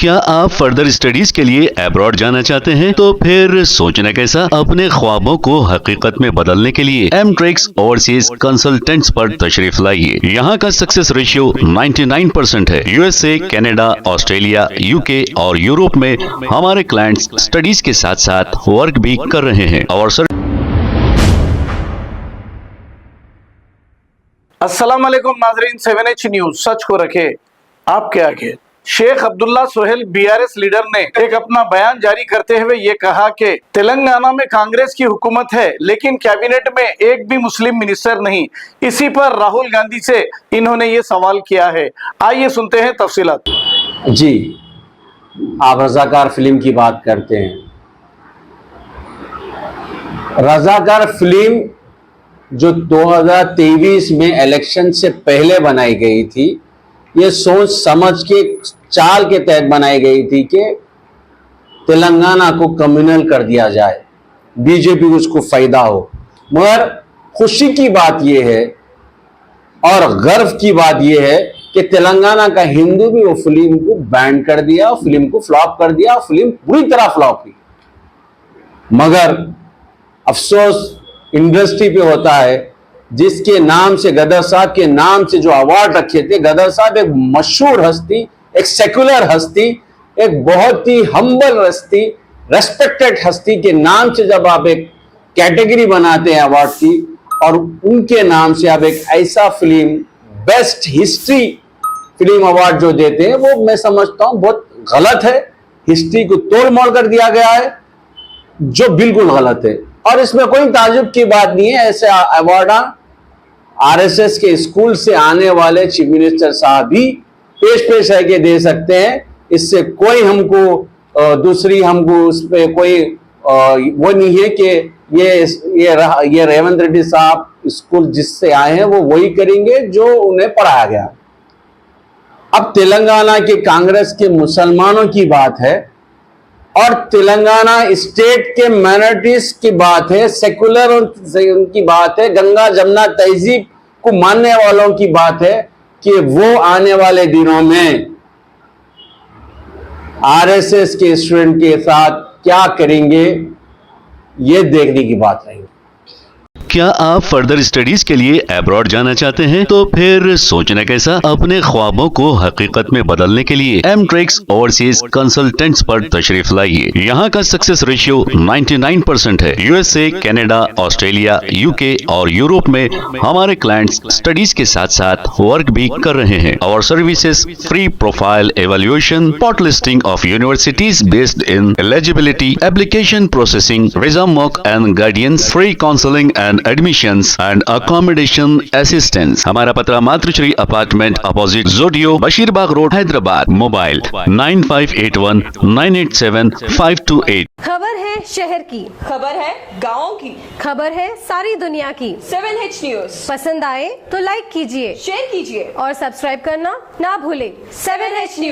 क्या आप further studies के लिए अब्रॉड जाना चाहते हैं? तो फिर सोचना कैसा, अपने ख्वाबों को हकीकत में बदलने के लिए एमट्रिक्स ओवरसीज कंसल्टेंट्स पर तशरीफ लाइए। यहाँ का सक्सेस रेशियो 99% है। यूएसए, कनाडा, ऑस्ट्रेलिया, यूके और यूरोप में हमारे क्लाइंट्स स्टडीज के साथ साथ वर्क भी कर रहे हैं और अस्सलाम वालेकुम नाजरीन, 7H न्यूज सच को रखे आपके आगे। शेख अब्दुल्ला सोहेल बीआरएस लीडर ने एक अपना बयान जारी करते हुए ये कहा कि तेलंगाना में कांग्रेस की हुकूमत है लेकिन कैबिनेट में एक भी मुस्लिम मिनिस्टर नहीं। इसी पर राहुल गांधी से इन्होंने ये सवाल किया है। आइए सुनते हैं तफसीलात। जी, आप रजाकार फिल्म की बात करते हैं। रजाकार फिल्म जो 2023 में इलेक्शन से पहले बनाई गई थी, ये सोच समझ के चाल के तहत बनाई गई थी कि तेलंगाना को कम्युनल कर दिया जाए, बीजेपी को उसको फायदा हो। मगर खुशी की बात यह है और गर्व की बात यह है कि तेलंगाना का हिंदू भी वो फिल्म को बैन कर दिया, फिल्म को फ्लॉप कर दिया, फिल्म पूरी तरह फ्लॉप हुई। मगर अफसोस इंडस्ट्री पे होता है, जिसके नाम से गदर साहब के नाम से जो अवार्ड रखे थे, गदर साहब एक मशहूर हस्ती, एक सेकुलर हस्ती, एक बहुत ही हम्बल हस्ती, रेस्पेक्टेड हस्ती के नाम से जब आप एक कैटेगरी बनाते हैं अवार्ड की और उनके नाम से आप एक ऐसा film best history film award जो देते हैं, वो मैं समझता हूं बहुत गलत है। हिस्ट्री को तोड़ मोड़ कर दिया गया है, जो बिल्कुल गलत है। और इसमें कोई ताजुब की बात नहीं है। ऐसे अवार्ड आरएसएस के स्कूल से आने वाले चीफ मिनिस्टर साहब ही पेश है के दे सकते हैं। इससे कोई हमको दूसरी हमको उस पर कोई वो नहीं है कि ये रेवंत रेड्डी साहब स्कूल जिससे आए हैं वो वही करेंगे जो उन्हें पढ़ाया गया। अब तेलंगाना के कांग्रेस के मुसलमानों की बात है और तेलंगाना स्टेट के माइनॉरिटीज की बात है, सेकुलर उनकी बात है, गंगा जमुना तहजीब को मानने वालों की बात है कि वो आने वाले दिनों में आरएसएस के स्टूडेंट के साथ क्या करेंगे, ये देखने की बात रहेगी। क्या आप फर्दर स्टडीज के लिए अब्रॉड जाना चाहते हैं? तो फिर सोचना कैसा, अपने ख्वाबों को हकीकत में बदलने के लिए एमट्रिक्स ओवरसीज कंसल्टेंट्स पर तशरीफ लाइए। यहाँ का सक्सेस रेशियो 99% है। यूएसए, कनाडा, ऑस्ट्रेलिया, यूके और यूरोप में हमारे क्लाइंट्स स्टडीज के साथ साथ वर्क भी कर रहे हैं और services free profile evaluation, spot listing of universities based in eligibility, application processing, visa mock and guidance, free counselling and admissions and accommodation assistance. हमारा पता मातृश्री अपार्टमेंट अपोजिट जोडियो, बशीरबाग रोड, हैदराबाद। मोबाइल 9581987528। खबर है शहर की, खबर है गाँव की, खबर है सारी दुनिया की। 7H न्यूज पसंद आए तो लाइक कीजिए, शेयर कीजिए और सब्सक्राइब करना ना भूले। 7H news.